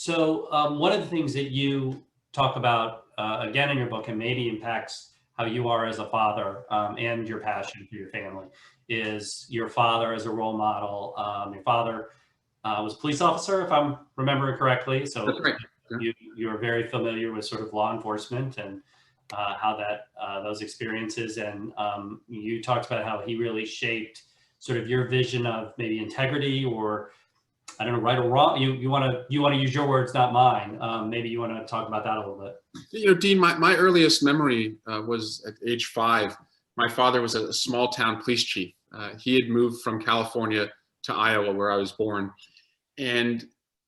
So one of the things that you talk about again in your book, and maybe impacts how you are as a father and your passion for your family, is your father as a role model. Your father was a police officer, if I'm remembering correctly. That's So right. Yeah. you're very familiar with sort of law enforcement and how that those experiences. And you talked about how he really shaped sort of your vision of maybe integrity, or I don't know, right or wrong. You want to use your words, not mine. Maybe you want to talk about that a little bit. Dean, my earliest memory was at age 5. My father was a small town police chief. He had moved from California to Iowa, where I was born. And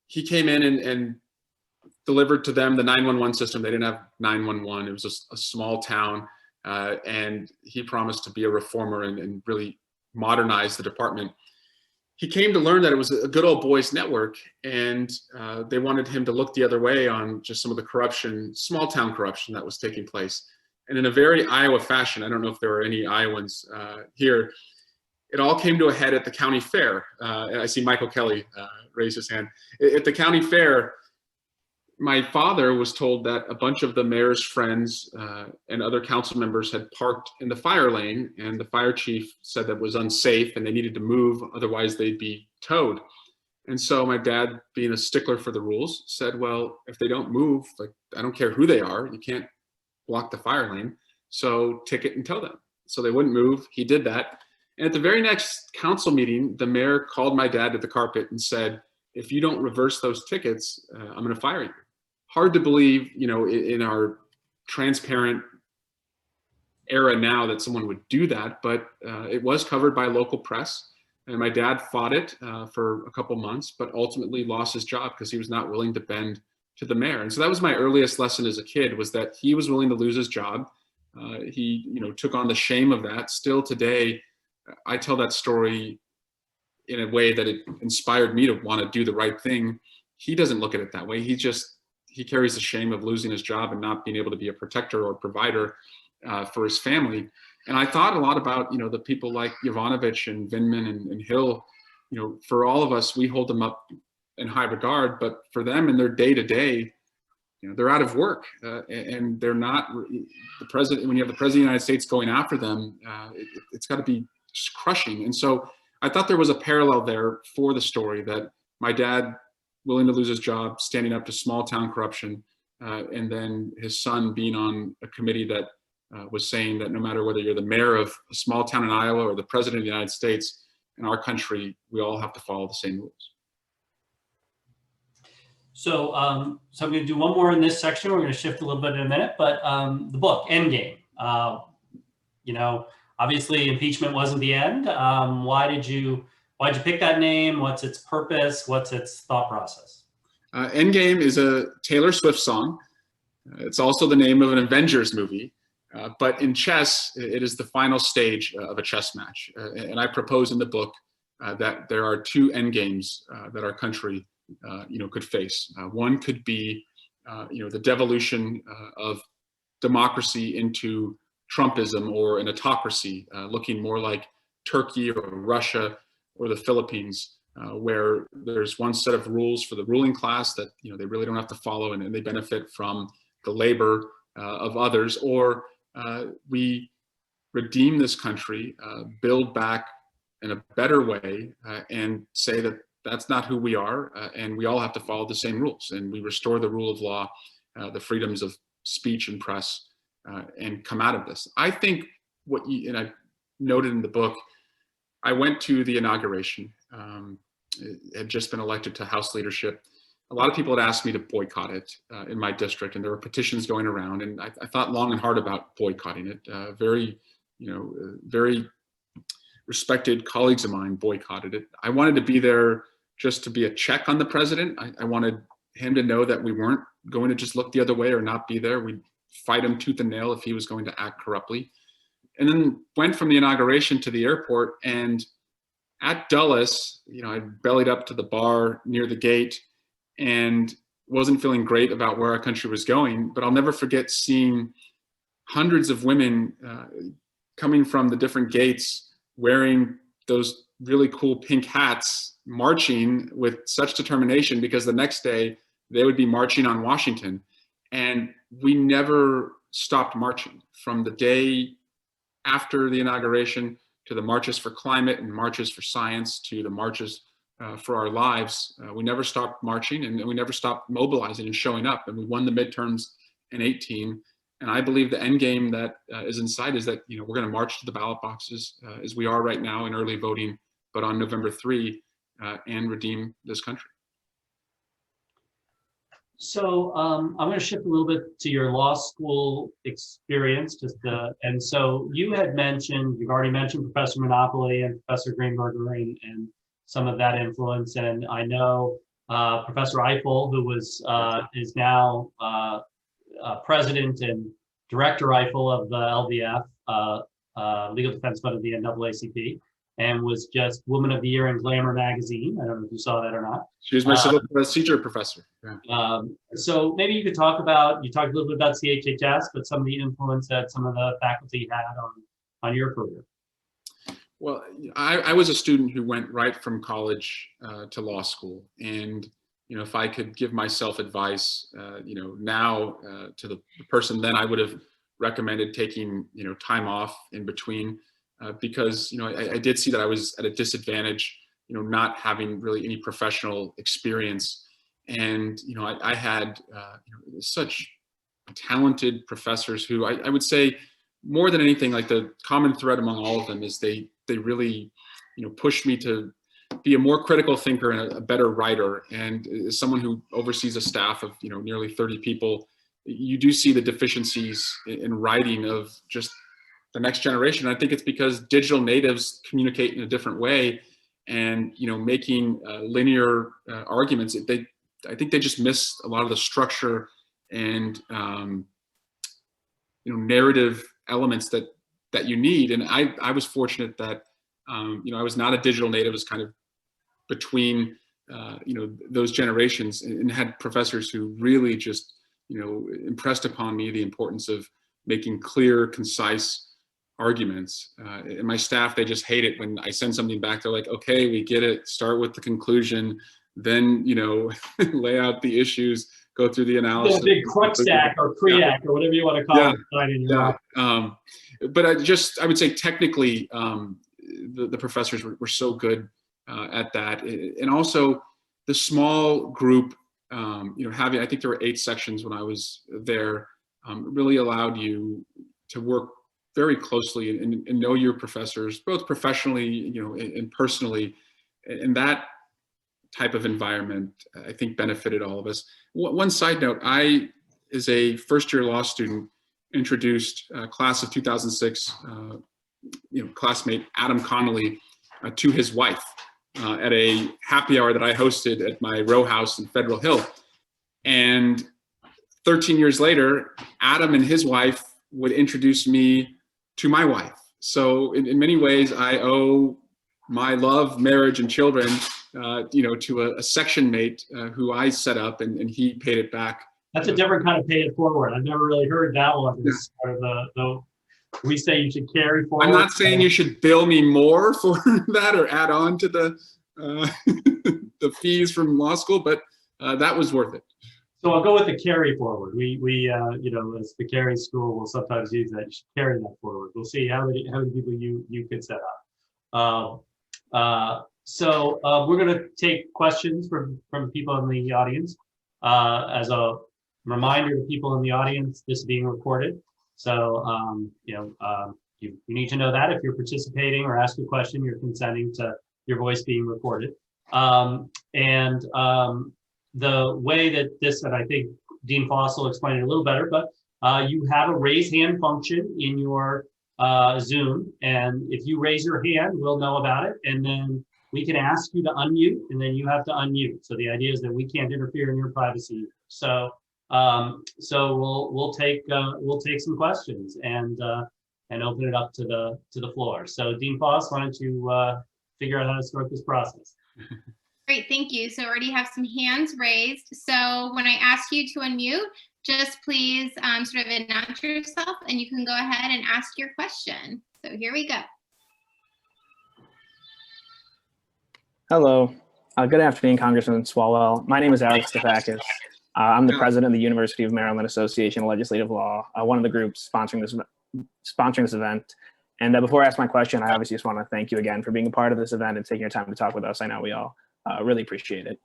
he came in and delivered to them the 911 system. They didn't have 911. It was a small town. And he promised to be a reformer and really modernize the department. He came to learn that it was a good old boys network, and they wanted him to look the other way on just some of the corruption, small town corruption that was taking place. And in a very Iowa fashion, I don't know if there are any Iowans here, it all came to a head at the county fair. I see Michael Kelly raise his hand. At the county fair, my father was told that a bunch of the mayor's friends and other council members had parked in the fire lane, and the fire chief said that was unsafe and they needed to move, otherwise they'd be towed. And so my dad, being a stickler for the rules, said, well, if they don't move, like, I don't care who they are, you can't block the fire lane, so ticket and tow them. So they wouldn't move. He did that. And at the very next council meeting, the mayor called my dad to the carpet and said, if you don't reverse those tickets, I'm going to fire you. Hard to believe, in our transparent era now that someone would do that, but it was covered by local press. And my dad fought it for a couple months, but ultimately lost his job because he was not willing to bend to the mayor. And so that was my earliest lesson as a kid, was that he was willing to lose his job. He, took on the shame of that. Still today, I tell that story in a way that it inspired me to want to do the right thing. He doesn't look at it that way. He carries the shame of losing his job and not being able to be a protector or provider for his family. And I thought a lot about, the people like Yovanovitch and Vindman and Hill. For all of us, we hold them up in high regard, but for them in their day-to-day, they're out of work and they're not the president. When you have the president of the United States going after them, it's got to be just crushing. And so I thought there was a parallel there for the story, that my dad, willing to lose his job, standing up to small town corruption, and then his son being on a committee that was saying that no matter whether you're the mayor of a small town in Iowa or the president of the United States, in our country, we all have to follow the same rules. So, I'm going to do one more in this section. We're going to shift a little bit in a minute, but the book, Endgame, obviously impeachment wasn't the end. Why'd you pick that name? What's its purpose? What's its thought process? Endgame is a Taylor Swift song. It's also the name of an Avengers movie. But in chess, it is the final stage of a chess match. And I propose in the book that there are two endgames that our country, could face. One could be, the devolution of democracy into Trumpism or an autocracy, looking more like Turkey or Russia or the Philippines, where there's one set of rules for the ruling class that they really don't have to follow, and they benefit from the labor of others. Or we redeem this country, build back in a better way, and say that that's not who we are, and we all have to follow the same rules. And we restore the rule of law, the freedoms of speech and press, and come out of this. I think and I noted in the book, I went to the inauguration, had just been elected to House leadership. A lot of people had asked me to boycott it in my district, and there were petitions going around, and I thought long and hard about boycotting it. Very respected colleagues of mine boycotted it. I wanted to be there just to be a check on the president. I wanted him to know that we weren't going to just look the other way or not be there. We'd fight him tooth and nail if he was going to act corruptly. And then went from the inauguration to the airport, and at Dulles, I bellied up to the bar near the gate and wasn't feeling great about where our country was going. But I'll never forget seeing hundreds of women coming from the different gates wearing those really cool pink hats, marching with such determination, because the next day they would be marching on Washington. And we never stopped marching from the day after the inauguration to the marches for climate and marches for science to the marches for our lives. We never stopped marching, and we never stopped mobilizing and showing up. And we won the midterms in 18. And I believe the end game that is in sight is that, we're going to march to the ballot boxes as we are right now in early voting, but on November 3, and redeem this country. So I'm going to shift a little bit to your law school experience. And so you've already mentioned Professor Monopoly and Professor Greenberger and some of that influence. And I know Professor Eiffel, who is now President and Director Eiffel of the LDF, Legal Defense Fund of the NAACP, and was just Woman of the Year in Glamour magazine. I don't know if you saw that or not. She was my civil procedure professor. Yeah. So maybe you talked a little bit about CHHS, but some of the influence that some of the faculty had on your career. Well, I was a student who went right from college to law school. And, if I could give myself advice, now to the person then, I would have recommended taking, time off in between. Because I did see that I was at a disadvantage, not having really any professional experience, and I had such talented professors who I would say more than anything, like the common thread among all of them is they really pushed me to be a more critical thinker and a better writer. And as someone who oversees a staff of nearly 30 people, you do see the deficiencies in writing of just the next generation. I think it's because digital natives communicate in a different way, and making linear arguments. I think they just miss a lot of the structure and narrative elements that you need. And I was fortunate that I was not a digital native. I was kind of between those generations, and had professors who really just impressed upon me the importance of making clear, concise arguments. And my staff, they just hate it when I send something back. They're like, okay, we get it. Start with the conclusion, then, lay out the issues, go through the analysis. The big crux stack or pre-act or whatever you want to call it. But I would say technically, the professors were so good at that. And also the small group, I think there were 8 sections when I was there, really allowed you to work very closely and know your professors, both professionally, and personally. And that type of environment, I think, benefited all of us. One side note, I, as a first-year law student, introduced class of 2006, classmate Adam Connolly to his wife at a happy hour that I hosted at my row house in Federal Hill. And 13 years later, Adam and his wife would introduce me to my wife. So in many ways, I owe my love, marriage, and children, to a section mate who I set up, and he paid it back. That's a different kind of pay it forward. I've never really heard that one. We say you should carry forward. I'm not saying you should bill me more for that or add on to the the fees from law school, but that was worth it. So I'll go with the carry forward. We as the carry school will sometimes use that. You should carry that forward. We'll see how many people you could set up. So we're going to take questions from people in the audience. As a reminder to people in the audience, this is being recorded. So you need to know that if you're participating or ask a question, you're consenting to your voice being recorded. The way that this, and I think Dean Foss will explain it a little better, but you have a raise hand function in your Zoom. And if you raise your hand, we'll know about it. And then we can ask you to unmute, and then you have to unmute. So the idea is that we can't interfere in your privacy. So we'll take some questions and open it up to the floor. So Dean Foss, why don't you figure out how to start this process? Great, thank you. So already have some hands raised. So when I ask you to unmute, just please sort of announce yourself, and you can go ahead and ask your question. So here we go. Hello. Good afternoon, Congressman Swalwell. My name is Alex Stefakis. I'm the president of the University of Maryland Association of Legislative Law, one of the groups sponsoring this event. And before I ask my question, I obviously just want to thank you again for being a part of this event and taking your time to talk with us. I know we all really appreciate it.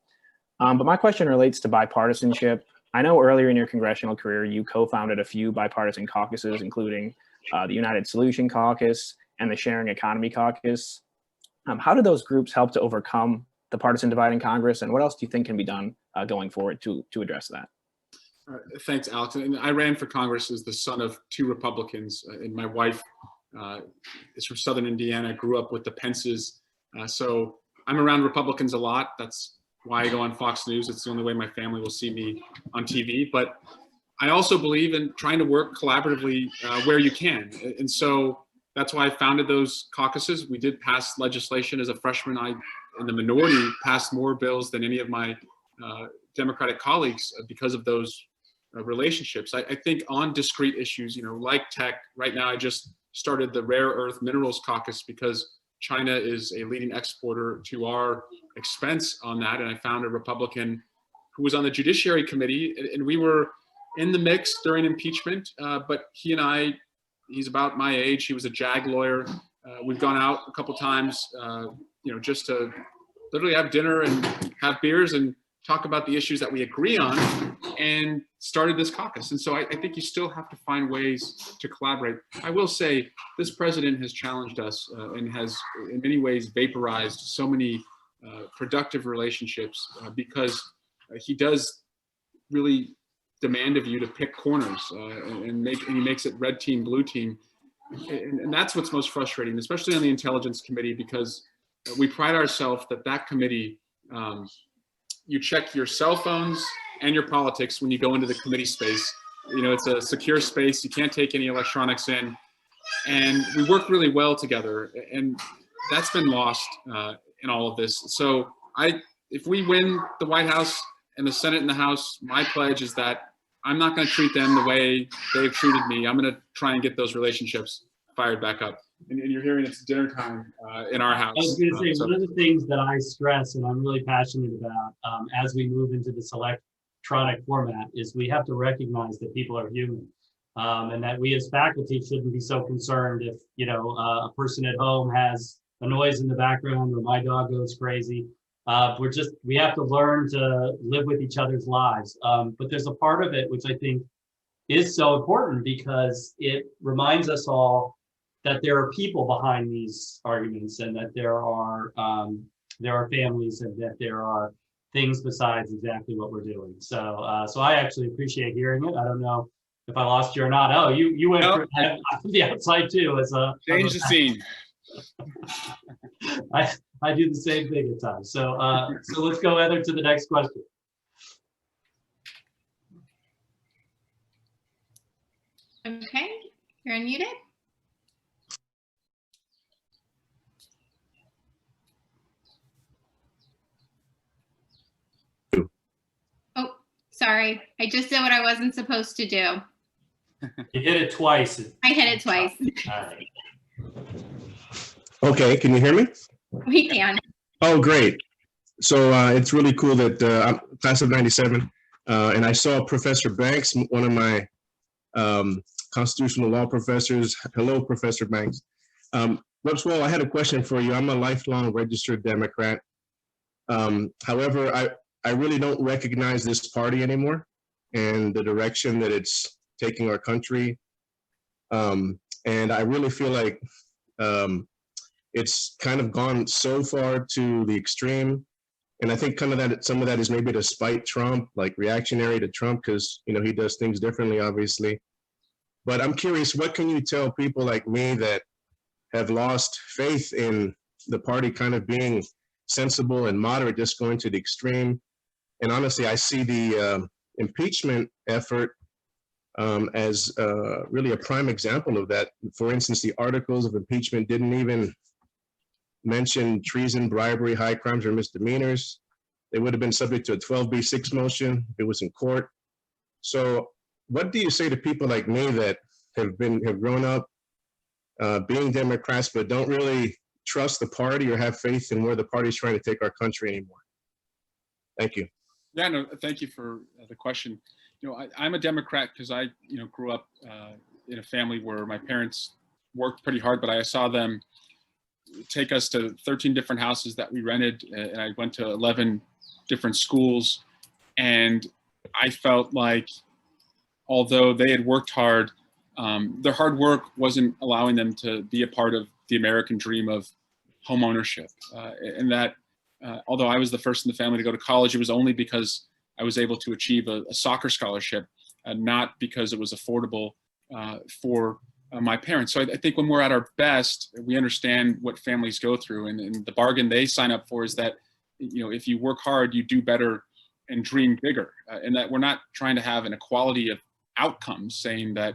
But my question relates to bipartisanship. I know earlier in your congressional career, you co-founded a few bipartisan caucuses, including the United Solution Caucus and the Sharing Economy Caucus. How do those groups help to overcome the partisan divide in Congress, and what else do you think can be done going forward to address that? Thanks, Alex. And I ran for Congress as the son of 2 Republicans, and my wife is from Southern Indiana, grew up with the Pences. So I'm around Republicans a lot. That's why I go on Fox News. It's the only way my family will see me on TV. But I also believe in trying to work collaboratively where you can. And so that's why I founded those caucuses. We did pass legislation as a freshman. I, in the minority, passed more bills than any of my Democratic colleagues because of those relationships. I think on discrete issues, like tech, right now I just started the Rare Earth Minerals Caucus because China is a leading exporter to our expense on that. And I found a Republican who was on the Judiciary Committee, and we were in the mix during impeachment, but he and I, he's about my age, he was a JAG lawyer. We've gone out a couple times, just to literally have dinner and have beers and talk about the issues that we agree on, and started this caucus. And so I think you still have to find ways to collaborate. I will say this president has challenged us and has in many ways vaporized so many productive relationships because he does really demand of you to pick corners and he makes it red team, blue team. And that's what's most frustrating, especially on the Intelligence Committee, because we pride ourselves that committee, you check your cell phones and your politics when you go into the committee space. It's a secure space. You can't take any electronics in. And we work really well together. And that's been lost in all of this. So if we win the White House and the Senate and the House, my pledge is that I'm not going to treat them the way they've treated me. I'm going to try and get those relationships fired back up. And you're hearing it's dinner time in our house. I was going to say, one of the things that I stress and I'm really passionate about as we move into this electronic format is we have to recognize that people are human and that we as faculty shouldn't be so concerned if, a person at home has a noise in the background or my dog goes crazy. We have to learn to live with each other's lives. But there's a part of it which I think is so important because it reminds us all that there are people behind these arguments and that there are families and that there are things besides exactly what we're doing. So I actually appreciate hearing it. I don't know if I lost you or not. Oh, you went from the outside too as a change the scene. I do the same thing at times. So let's go, Heather, to the next question. Okay, you're unmuted. Oh, sorry. I just did what I wasn't supposed to do. You hit it twice. I hit it twice. All right. Okay, can you hear me? We can. Oh, great. So it's really cool that I'm class of 97, and I saw Professor Banks, one of my constitutional law professors. Hello, Professor Banks. Rep. Swalwell, I had a question for you. I'm a lifelong registered Democrat. However, I really don't recognize this party anymore and the direction that it's taking our country. And I really feel like it's kind of gone so far to the extreme. And I think kind of that some of that is maybe to spite Trump, like reactionary to Trump, because he does things differently, obviously. But I'm curious, what can you tell people like me that have lost faith in the party kind of being sensible and moderate, just going to the extreme? And honestly, I see the impeachment effort as really a prime example of that. For instance, the articles of impeachment didn't even mention treason, bribery, high crimes, or misdemeanors. They would have been subject to a 12B6 motion if it was in court. So what do you say to people like me that have grown up being Democrats, but don't really trust the party or have faith in where the party is trying to take our country anymore? Thank you. Yeah, no, thank you for the question. I'm a Democrat because I, grew up in a family where my parents worked pretty hard, but I saw them take us to 13 different houses that we rented, and I went to 11 different schools. And I felt like, although they had worked hard, their hard work wasn't allowing them to be a part of the American dream of home ownership. And that, although I was the first in the family to go to college, it was only because I was able to achieve a soccer scholarship, not because it was affordable for my parents. So I think when we're at our best, we understand what families go through, and the bargain they sign up for is that, if you work hard, you do better and dream bigger, and that we're not trying to have an equality of outcomes, saying that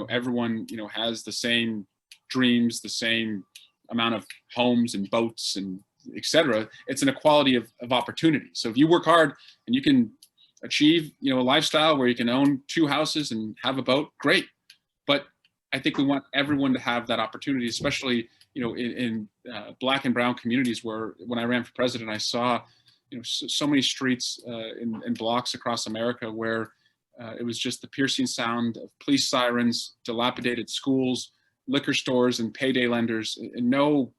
everyone has the same dreams, the same amount of homes and boats and etc. It's an equality of opportunity. So if you work hard and you can achieve a lifestyle where you can own 2 houses and have a boat, great. But I think we want everyone to have that opportunity, especially in Black and brown communities, where when I ran for president, I saw so many streets and blocks across America where it was just the piercing sound of police sirens, dilapidated schools, liquor stores, and payday lenders, and no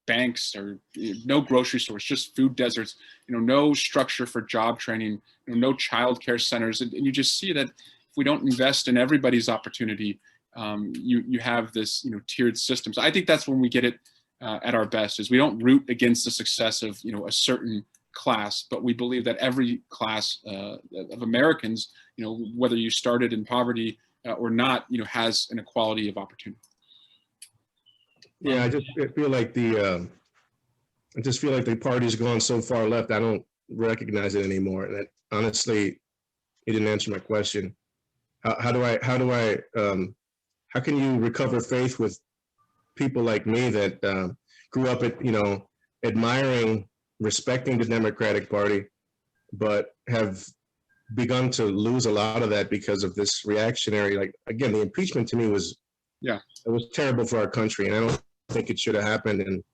banks or no grocery stores, just food deserts, no structure for job training, no child care centers. And you just see that if we don't invest in everybody's opportunity, you have this tiered system. So I think that's when we get it at our best, is we don't root against the success of a certain class, but we believe that every class of Americans, whether you started in poverty or not, has an equality of opportunity. Yeah, I feel like the party's gone so far left, I don't recognize it anymore. And that, honestly, you didn't answer my question. How can you recover faith with people like me that grew up at, admiring, respecting the Democratic Party, but have begun to lose a lot of that because of this reactionary, like, again, the impeachment to me was, it was terrible for our country. And I don't think it should have happened. And it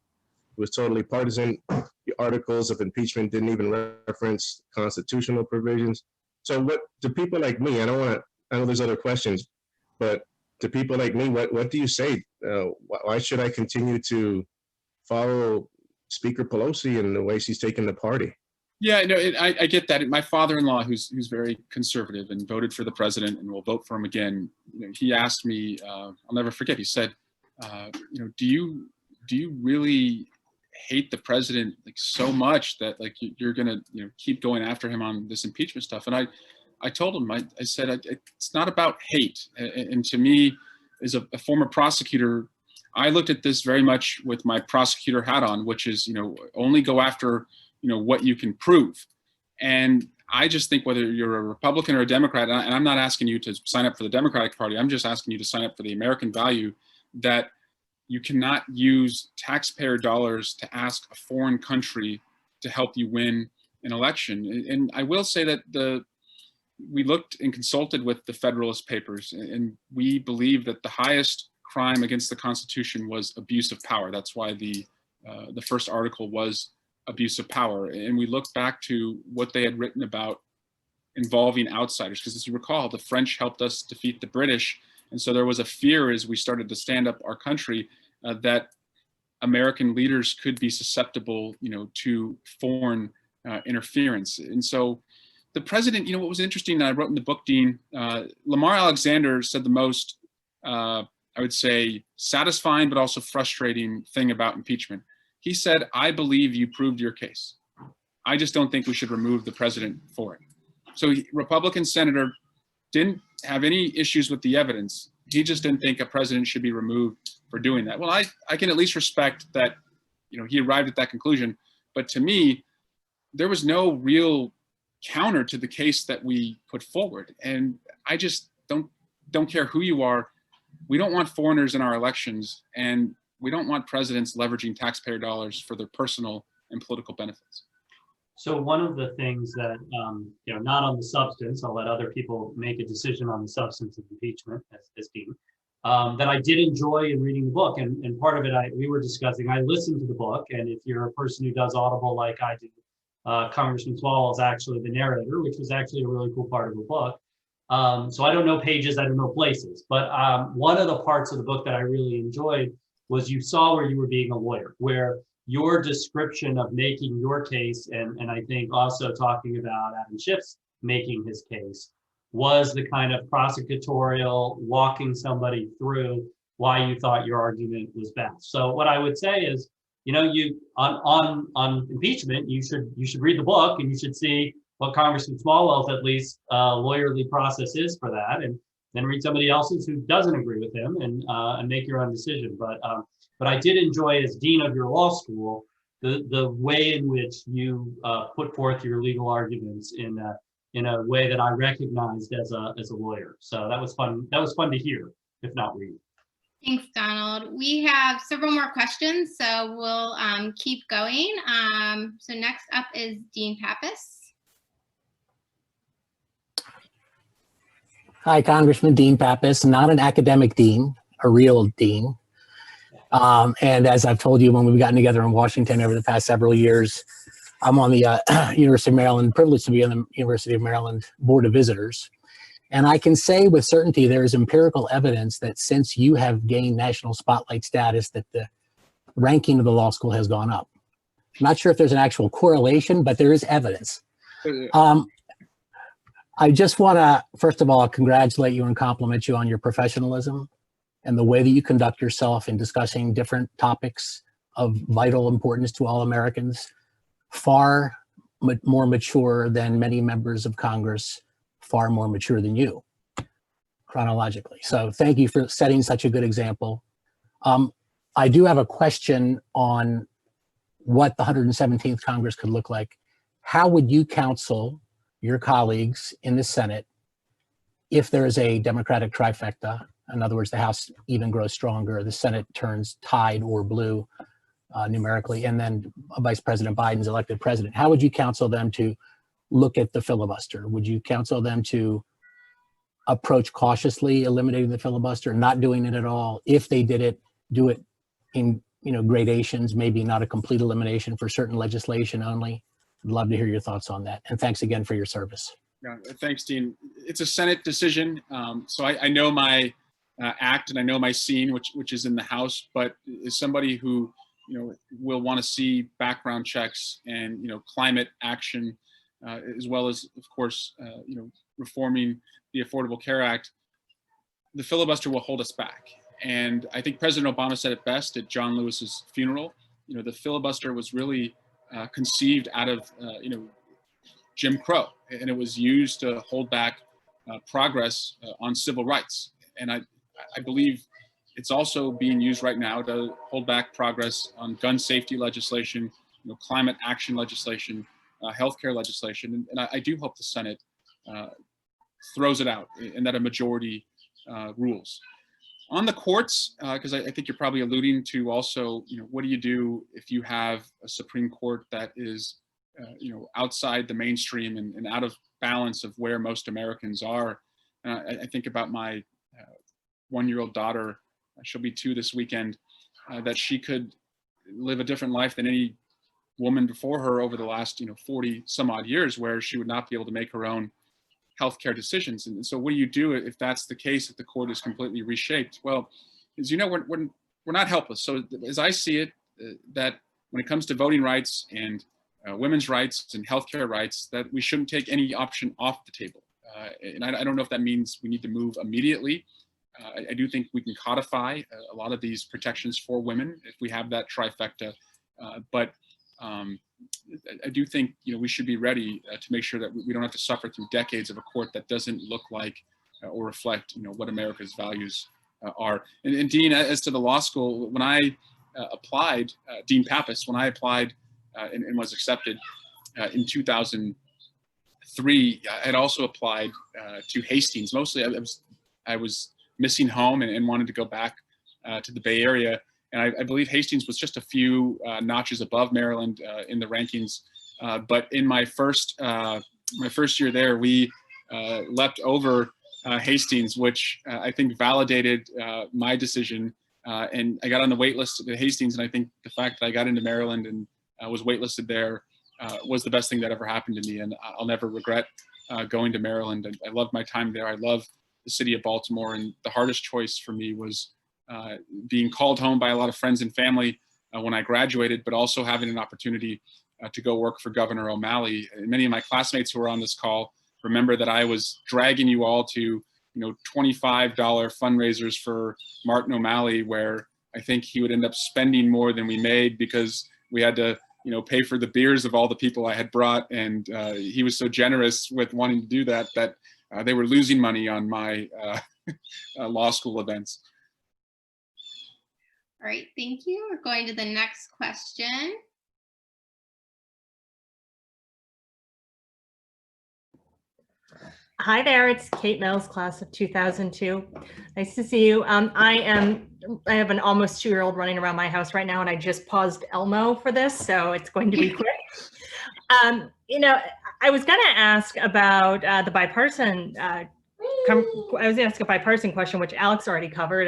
was totally partisan. The articles of impeachment didn't even reference constitutional provisions. So what, to people like me, I know there's other questions, but to people like me, what do you say? Why should I continue to follow Speaker Pelosi and the way she's taken the party? Yeah, no, I get that. My father-in-law, who's very conservative and voted for the president and will vote for him again, he asked me, I'll never forget, he said, do you really hate the president like so much that like you're gonna keep going after him on this impeachment stuff? And I told him, I said, it's not about hate. And to me, as a former prosecutor, I looked at this very much with my prosecutor hat on, which is, only go after, what you can prove. And I just think whether you're a Republican or a Democrat, and I'm not asking you to sign up for the Democratic Party, I'm just asking you to sign up for the American value that you cannot use taxpayer dollars to ask a foreign country to help you win an election. And I will say that we looked and consulted with the Federalist Papers, and we believe that the highest crime against the Constitution was abuse of power. That's why the first article was abuse of power. And we looked back to what they had written about involving outsiders, because as you recall, the French helped us defeat the British. And so there was a fear as we started to stand up our country that American leaders could be susceptible, to foreign interference. And so the president, what was interesting that I wrote in the book, Dean, Lamar Alexander said the most, I would say, satisfying but also frustrating thing about impeachment. He said, I believe you proved your case. I just don't think we should remove the president for it. So Republican senator didn't have any issues with the evidence. He just didn't think a president should be removed for doing that. Well, I can at least respect that, he arrived at that conclusion. But to me, there was no real counter to the case that we put forward. And I just don't care who you are. We don't want foreigners in our elections, and we don't want presidents leveraging taxpayer dollars for their personal and political benefits. So one of the things that, not on the substance, I'll let other people make a decision on the substance of impeachment, as Dean, that I did enjoy in reading the book. And part of it, we were discussing, I listened to the book, and if you're a person who does Audible like I do, Congressman Swalwell is actually the narrator, which was actually a really cool part of the book. So I don't know pages, I don't know places, but one of the parts of the book that I really enjoyed was you saw where you were being a lawyer, where your description of making your case, and I think also talking about Adam Schiff's making his case, was the kind of prosecutorial walking somebody through why you thought your argument was best. So what I would say is, you know, you on impeachment, you should read the book and you should see what Congressman Swalwell's at least lawyerly process is for that, and then read somebody else's who doesn't agree with him and make your own decision. But I did enjoy, as dean of your law school, the way in which you put forth your legal arguments in a way that I recognized as a lawyer. So that was fun. That was fun to hear, if not read. Thanks, Donald. We have several more questions, so we'll keep going. So next up is Dean Pappas. Hi, Congressman Dean Pappas, not an academic dean, a real dean. And as I've told you when we've gotten together in Washington over the past several years, I'm on the University of Maryland, privileged to be on the University of Maryland Board of Visitors. And I can say with certainty there is empirical evidence that since you have gained national spotlight status, that the ranking of the law school has gone up. I'm not sure if there's an actual correlation, but there is evidence. I just want to, first of all, congratulate you and compliment you on your professionalism and the way that you conduct yourself in discussing different topics of vital importance to all Americans. Far more mature than many members of Congress, far more mature than you, chronologically. So thank you for setting such a good example. I do have a question on what the 117th Congress could look like. How would you counsel your colleagues in the Senate if there is a Democratic trifecta? In other words, the House even grows stronger, the Senate turns tied or blue numerically, and then Vice President Biden's elected president. How would you counsel them to look at the filibuster? Would you counsel them to approach cautiously eliminating the filibuster, not doing it at all? If they did it, do it in gradations, maybe not a complete elimination for certain legislation only. I'd love to hear your thoughts on that. And thanks again for your service. Yeah, thanks, Dean. It's a Senate decision. So I know my act and I know my scene, which is in the House, but as somebody who, will want to see background checks and, climate action, as well as, of course, reforming the Affordable Care Act, the filibuster will hold us back. And I think President Obama said it best at John Lewis's funeral. The filibuster was really conceived out of, Jim Crow, and it was used to hold back progress on civil rights. And I believe it's also being used right now to hold back progress on gun safety legislation, climate action legislation, healthcare legislation. And I do hope the Senate throws it out and that a majority rules. On the courts, because I think you're probably alluding to also, what do you do if you have a Supreme Court that is, outside the mainstream and out of balance of where most Americans are? I think about my one-year-old daughter. She'll be 2 this weekend. That she could live a different life than any woman before her over the last, 40 some odd years, where she would not be able to make her own healthcare decisions. And so what do you do if that's the case, if the court is completely reshaped? Well, as you know, we're not helpless. So as I see it, that when it comes to voting rights and women's rights and healthcare rights, that we shouldn't take any option off the table. And I don't know if that means we need to move immediately. I do think we can codify a lot of these protections for women if we have that trifecta. But I do think we should be ready to make sure that we don't have to suffer through decades of a court that doesn't look like or reflect what America's values are. And Dean, as to the law school, when I applied, Dean Pappas, when I applied and was accepted in 2003, I had also applied to Hastings. Mostly I was missing home and wanted to go back to the Bay Area. And I believe Hastings was just a few notches above Maryland in the rankings. But in my first year there, we leapt over Hastings, which I think validated my decision. And I got on the wait list at Hastings. And I think the fact that I got into Maryland and was waitlisted there was the best thing that ever happened to me. And I'll never regret going to Maryland. I loved my time there. I love the city of Baltimore. And the hardest choice for me was being called home by a lot of friends and family when I graduated, but also having an opportunity to go work for Governor O'Malley. And many of my classmates who were on this call remember that I was dragging you all to, $25 fundraisers for Martin O'Malley, where I think he would end up spending more than we made because we had to, pay for the beers of all the people I had brought. And he was so generous with wanting to do that, that they were losing money on my law school events. All right, thank you. We're going to the next question. Hi there, it's Kate Mills, class of 2002. Nice to see you. I have an almost 2-year-old running around my house right now, and I just paused Elmo for this, so it's going to be quick. I was going to ask about the bipartisan. I was going to ask a bipartisan question, which Alex already covered,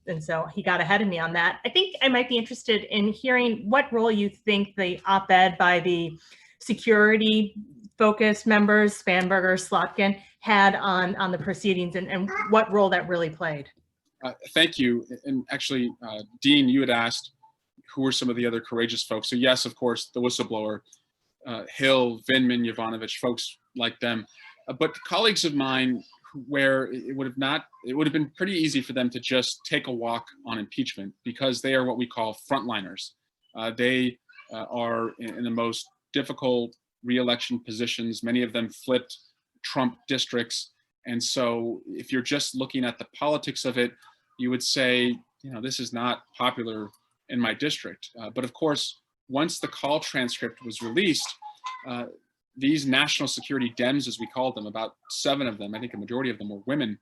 and so he got ahead of me on that. I think I might be interested in hearing what role you think the op-ed by the security focused members, Spanberger, Slotkin, had on the proceedings and what role that really played. Thank you. And actually, Dean, you had asked who were some of the other courageous folks. So yes, of course, the whistleblower, Hill, Vindman, Yovanovitch, folks like them. But colleagues of mine where it would have been pretty easy for them to just take a walk on impeachment because they are what we call frontliners. They are in the most difficult re-election positions. Many of them flipped Trump districts. And so if you're just looking at the politics of it, you would say, this is not popular in my district. But of course, once the call transcript was released, these national security Dems, as we called them, about 7 of them, I think a majority of them were women,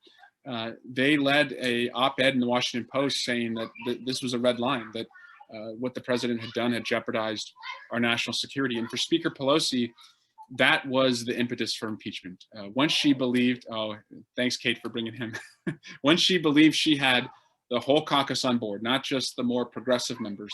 they led a op-ed in the Washington Post saying that this was a red line, that what the president had done had jeopardized our national security. And for Speaker Pelosi, that was the impetus for impeachment. Once she believed, thanks Kate for bringing him. Once she believed she had the whole caucus on board, not just the more progressive members,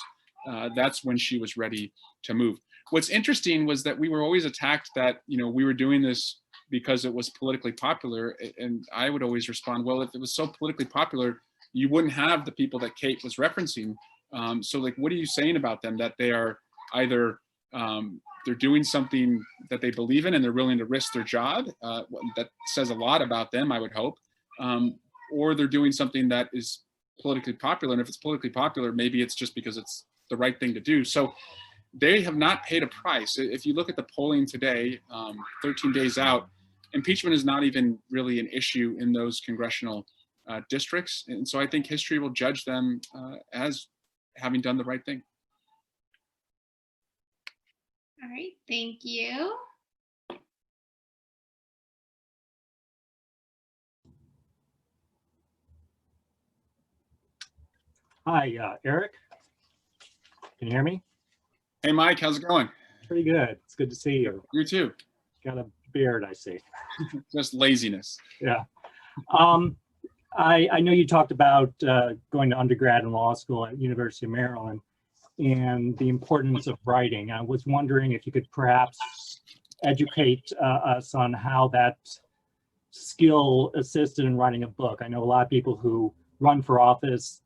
that's when she was ready to move. What's interesting was that we were always attacked that, we were doing this because it was politically popular. And I would always respond, well, if it was so politically popular, you wouldn't have the people that Kate was referencing. So like, what are you saying about them? That they are either they're doing something that they believe in and they're willing to risk their job. That says a lot about them, I would hope. Or they're doing something that is politically popular. And if it's politically popular, maybe it's just because it's the right thing to do. So they have not paid a price. If you look at the polling today, 13 days out, impeachment is not even really an issue in those congressional districts. And so I think history will judge them as having done the right thing. All right, thank you. Hi, Eric. Can you hear me? Hey, Mike, how's it going? Pretty good. It's good to see you. You too. Got a beard, I see. Just laziness. Yeah. I know you talked about going to undergrad and law school at University of Maryland and the importance of writing. I was wondering if you could perhaps educate us on how that skill assisted in writing a book. I know a lot of people who run for office,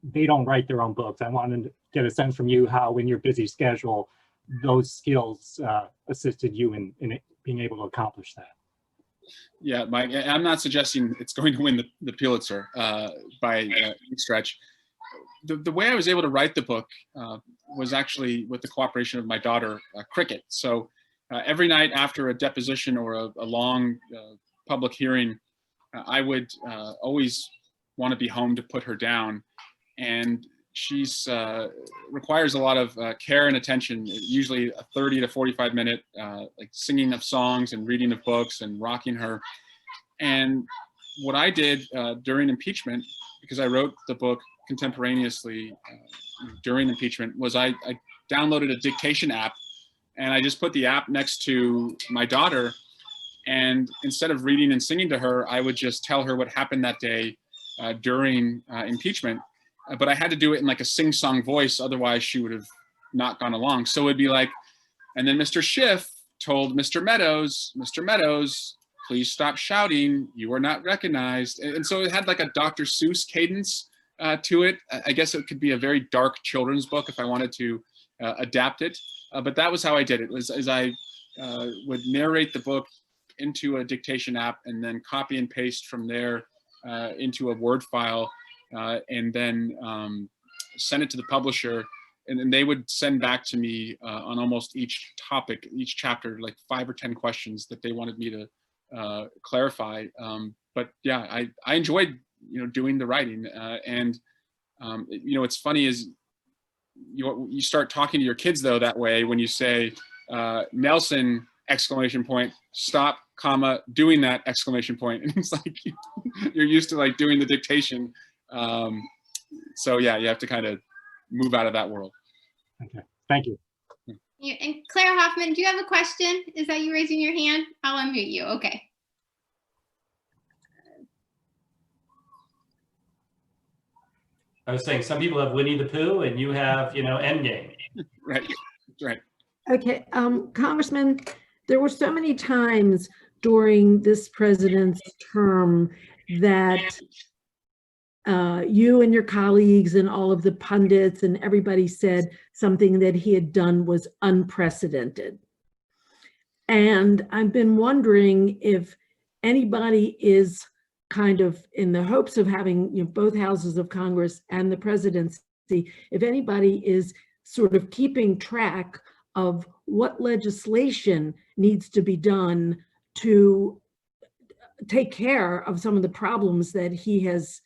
they don't write their own books. I wanted to get a sense from you how, in your busy schedule, those skills assisted you in being able to accomplish that. Yeah, Mike, I'm not suggesting it's going to win the Pulitzer by any stretch. The way I was able to write the book was actually with the cooperation of my daughter, Cricket. So every night after a deposition or a long public hearing, I would always want to be home to put her down. And she's requires a lot of care and attention, usually a 30 to 45 minute like singing of songs and reading of books and rocking her. And what I did during impeachment, because I wrote the book contemporaneously during impeachment, was I downloaded a dictation app and I just put the app next to my daughter. And instead of reading and singing to her, I would just tell her what happened that day during impeachment. But I had to do it in like a sing-song voice, otherwise she would have not gone along. So it'd be like, And then Mr. Schiff told Mr. Meadows, please stop shouting. You are not recognized. And so it had like a Dr. Seuss cadence to it. I guess it could be a very dark children's book if I wanted to adapt it. But that was how I did it, was as I would narrate the book into a dictation app and then copy and paste from there into a Word file and then send it to the publisher. And then they would send back to me on almost each topic, each chapter, like 5 or 10 questions that they wanted me to clarify. But yeah, I enjoyed, doing the writing. And what's funny is you start talking to your kids though that way when you say Nelson ! Stop, comma, doing that ! And it's like you're used to like doing the dictation. So yeah, you have to kind of move out of that world. Okay, thank you. And Claire Hoffman, do you have a question? Is that you raising your hand? I'll unmute you. Okay. I was saying some people have Winnie the Pooh and you have, Endgame. Right, right. Okay, Congressman, there were so many times during this president's term that you and your colleagues and all of the pundits and everybody said something that he had done was unprecedented. And I've been wondering if anybody is kind of in the hopes of having both houses of Congress and the presidency, if anybody is sort of keeping track of what legislation needs to be done to take care of some of the problems that he has,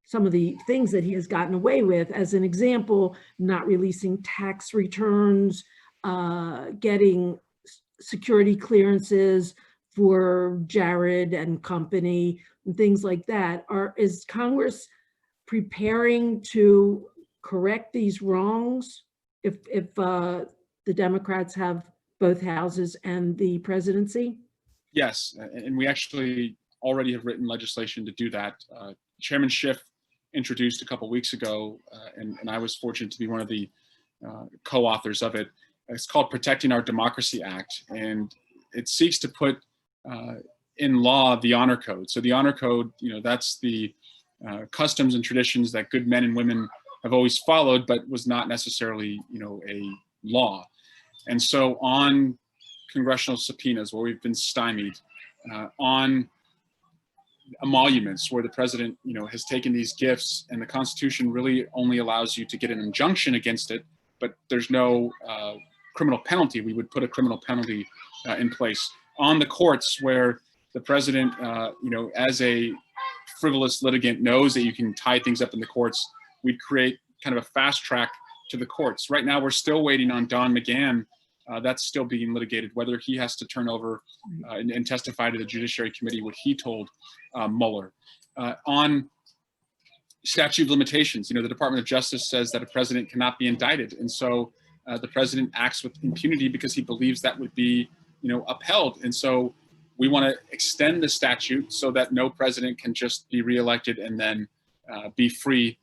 some of the things that he has gotten away with. As an example, not releasing tax returns, getting security clearances for Jared and company, and things like that. Is Congress preparing to correct these wrongs if the Democrats have both houses and the presidency? Yes, and we actually already have written legislation to do that. Chairman Schiff introduced a couple weeks ago, and I was fortunate to be one of the co-authors of it. It's called Protecting Our Democracy Act, and it seeks to put in law the honor code. So the honor code, that's the customs and traditions that good men and women have always followed, but was not necessarily, a law. And so on congressional subpoenas where we've been stymied, on emoluments where the president, has taken these gifts and the Constitution really only allows you to get an injunction against it, but there's no criminal penalty. We would put a criminal penalty in place. On the courts where the president, as a frivolous litigant knows that you can tie things up in the courts, we'd create kind of a fast track to the courts. Right now, we're still waiting on Don McGahn. That's still being litigated, whether he has to turn over and testify to the Judiciary Committee what he told Mueller. On statute of limitations, the Department of Justice says that a president cannot be indicted. And so the president acts with impunity because he believes that would be, upheld. And so we want to extend the statute so that no president can just be reelected and then be free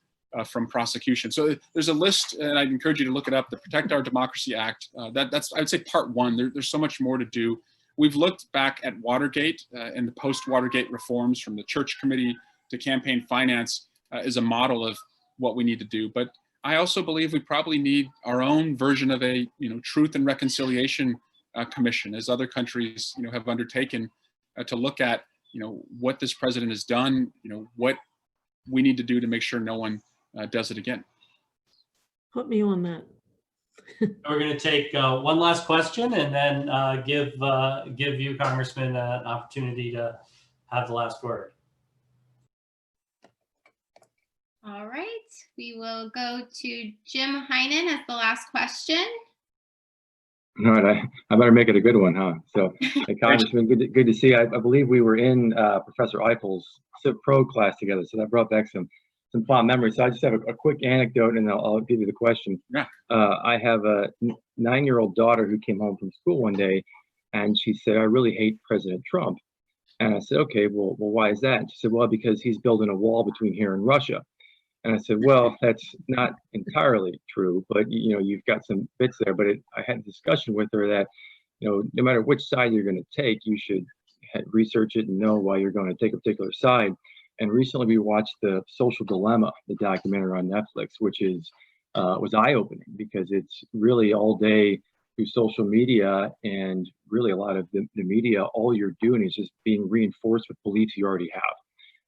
from prosecution. So there's a list, and I'd encourage you to look it up, the Protect Our Democracy Act. That's, I would say, part one. There's so much more to do. We've looked back at Watergate and the post-Watergate reforms, from the Church Committee to campaign finance, as a model of what we need to do. But I also believe we probably need our own version of a Truth and Reconciliation Commission, as other countries have undertaken, to look at what this president has done, what we need to do to make sure no one does it again. Put me on that. We're going to take one last question and then give you, Congressman, an opportunity to have the last word. All right, we will go to Jim Heinen as the last question. All right, I better make it a good one, huh? So, hey, Congressman, good to see you. I believe we were in Professor Eiffel's Civ Pro class together, so that brought back some fond memories. So I just have a quick anecdote, and I'll give you the question. Yeah. I have a 9-year-old daughter who came home from school one day, and she said, "I really hate President Trump." And I said, "Okay, well, why is that?" And she said, "Well, because he's building a wall between here and Russia." And I said, well, that's not entirely true, but you've got some bits there. But I had a discussion with her that, no matter which side you're going to take, you should research it and know why you're going to take a particular side. And recently we watched The Social Dilemma, the documentary on Netflix, which was eye-opening because it's really all day through social media, and really a lot of the media, all you're doing is just being reinforced with beliefs you already have,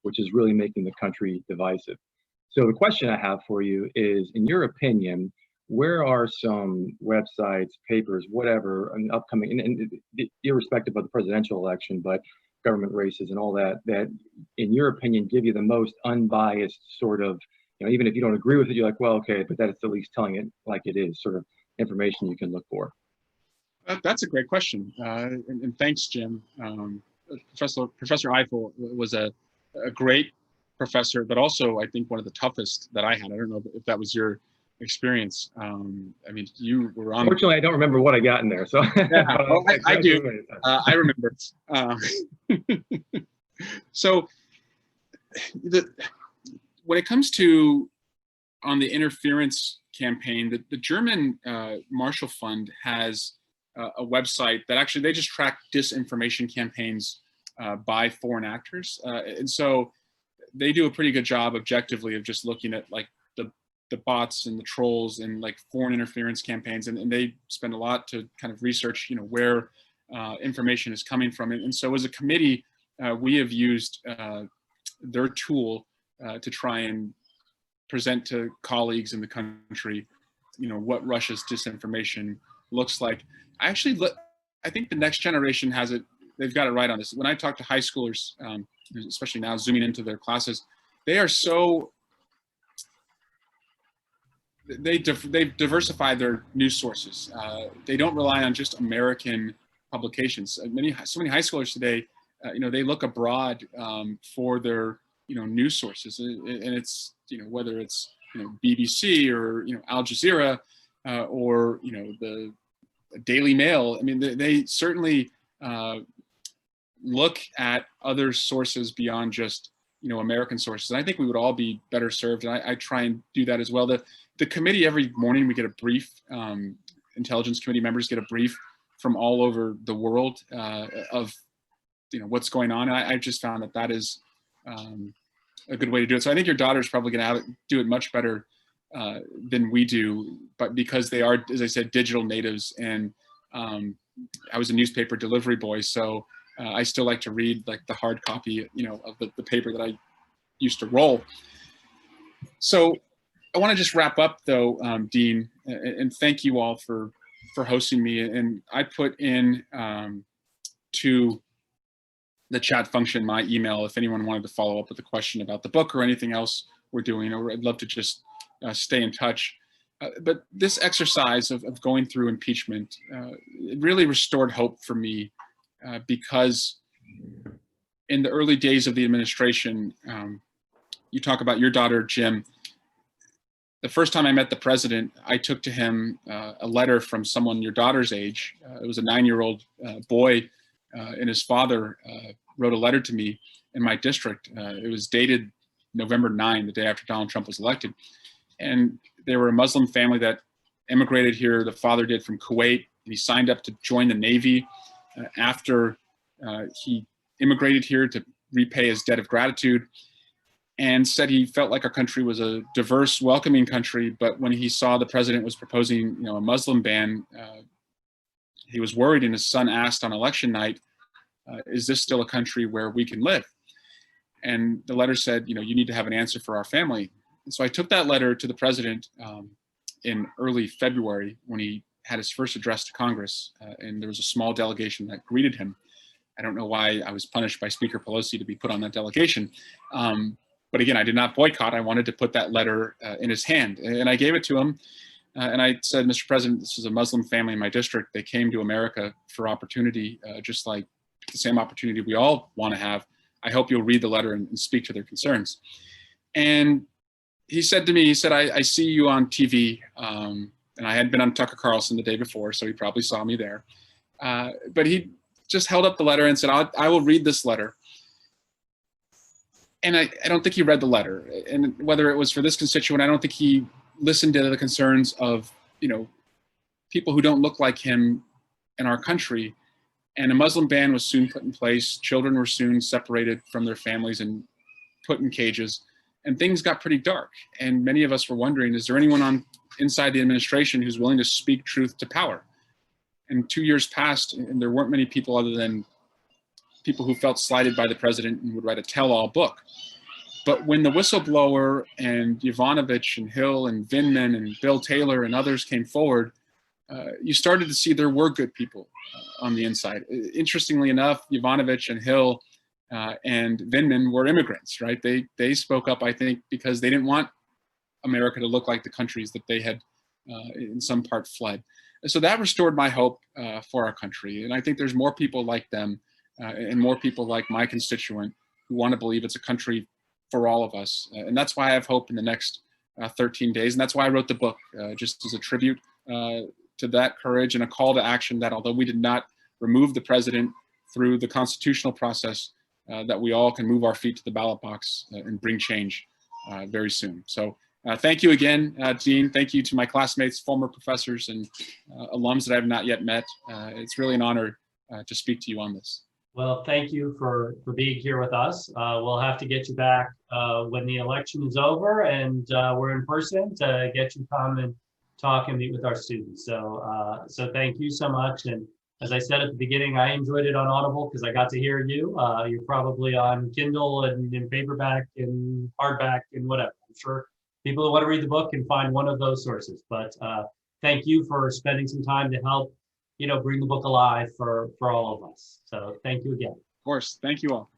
which is really making the country divisive. So the question I have for you is, in your opinion, where are some websites, papers, whatever, an upcoming, and irrespective of the presidential election, but government races and all that, that in your opinion give you the most unbiased sort of, even if you don't agree with it, you're like, well, okay, but that's at least telling it like it is, sort of information you can look for? That's a great question, and thanks, Jim. Professor Eiffel was a great professor, but also I think one of the toughest that I had. I don't know if that was your experience. I mean, you were on. Fortunately, I don't remember what I got in there, so yeah, well, I do. I remember. So, when it comes to on the interference campaign, the German Marshall Fund has a website that actually they just track disinformation campaigns by foreign actors, and so they do a pretty good job objectively of just looking at like the bots and the trolls and like foreign interference campaigns, and they spend a lot to kind of research, where information is coming from. And so as a committee, we have used their tool to try and present to colleagues in the country, what Russia's disinformation looks like. I think the next generation has it. They've got it right on this. When I talk to high schoolers, especially now zooming into their classes, they are so, they've diversified their news sources. They don't rely on just American publications. So many high schoolers today, they look abroad for their, news sources, and it's, whether it's, BBC or, Al Jazeera or, the Daily Mail. I mean, they certainly look at other sources beyond just, American sources. And I think we would all be better served. And I try and do that as well. The committee, every morning we get a brief, intelligence committee members get a brief from all over the world of, what's going on. And I just found that is a good way to do it. So I think your daughter's probably going to do it much better than we do, but because they are, as I said, digital natives, and I was a newspaper delivery boy, so I still like to read like the hard copy, of the paper that I used to roll. So I want to just wrap up though, Dean, and thank you all for hosting me. And I put in to the chat function my email if anyone wanted to follow up with a question about the book or anything else we're doing, or I'd love to just stay in touch. But this exercise of going through impeachment, it really restored hope for me because in the early days of the administration, you talk about your daughter, Jim. The first time I met the president, I took to him a letter from someone your daughter's age. It was a 9-year-old boy, and his father wrote a letter to me in my district. It was dated November 9, the day after Donald Trump was elected. And they were a Muslim family that immigrated here. The father did, from Kuwait, and he signed up to join the Navy after he immigrated here to repay his debt of gratitude, and said he felt like our country was a diverse, welcoming country. But when he saw the president was proposing, a Muslim ban, he was worried, and his son asked on election night, is this still a country where we can live? And the letter said, you need to have an answer for our family. And so I took that letter to the president in early February when he had his first address to Congress, and there was a small delegation that greeted him. I don't know why I was punished by Speaker Pelosi to be put on that delegation. But again, I did not boycott. I wanted to put that letter in his hand, and I gave it to him. And I said, Mr. President, this is a Muslim family in my district. They came to America for opportunity, just like the same opportunity we all want to have. I hope you'll read the letter and speak to their concerns. And he said to me, he said, I see you on TV. And I had been on Tucker Carlson the day before, so he probably saw me there. But he just held up the letter and said, I will read this letter. And I don't think he read the letter. And whether it was for this constituent, I don't think he listened to the concerns of, people who don't look like him in our country. And a Muslim ban was soon put in place. Children were soon separated from their families and put in cages. And things got pretty dark. And many of us were wondering, is there anyone inside the administration who's willing to speak truth to power? And 2 years passed, and there weren't many people other than people who felt slighted by the president and would write a tell-all book. But when the whistleblower and Yovanovitch and Hill and Vindman and Bill Taylor and others came forward, you started to see there were good people on the inside. Interestingly enough, Yovanovitch and Hill and Vindman were immigrants, right? They spoke up, I think, because they didn't want America to look like the countries that they had in some part fled. So that restored my hope for our country. And I think there's more people like them and more people like my constituent who want to believe it's a country for all of us. And that's why I have hope in the next 13 days. And that's why I wrote the book, just as a tribute to that courage and a call to action that although we did not remove the president through the constitutional process, that we all can move our feet to the ballot box and bring change very soon. So thank you again, Dean. Thank you to my classmates, former professors, and alums that I have not yet met. It's really an honor to speak to you on this. Well, thank you for being here with us. We'll have to get you back when the election is over and we're in person to get you come and talk and meet with our students. So thank you so much. And as I said at the beginning, I enjoyed it on Audible because I got to hear you. You're probably on Kindle and in paperback and hardback and whatever. I'm sure people who want to read the book can find one of those sources. But thank you for spending some time to help, bring the book alive for all of us. So thank you again. Of course. Thank you all.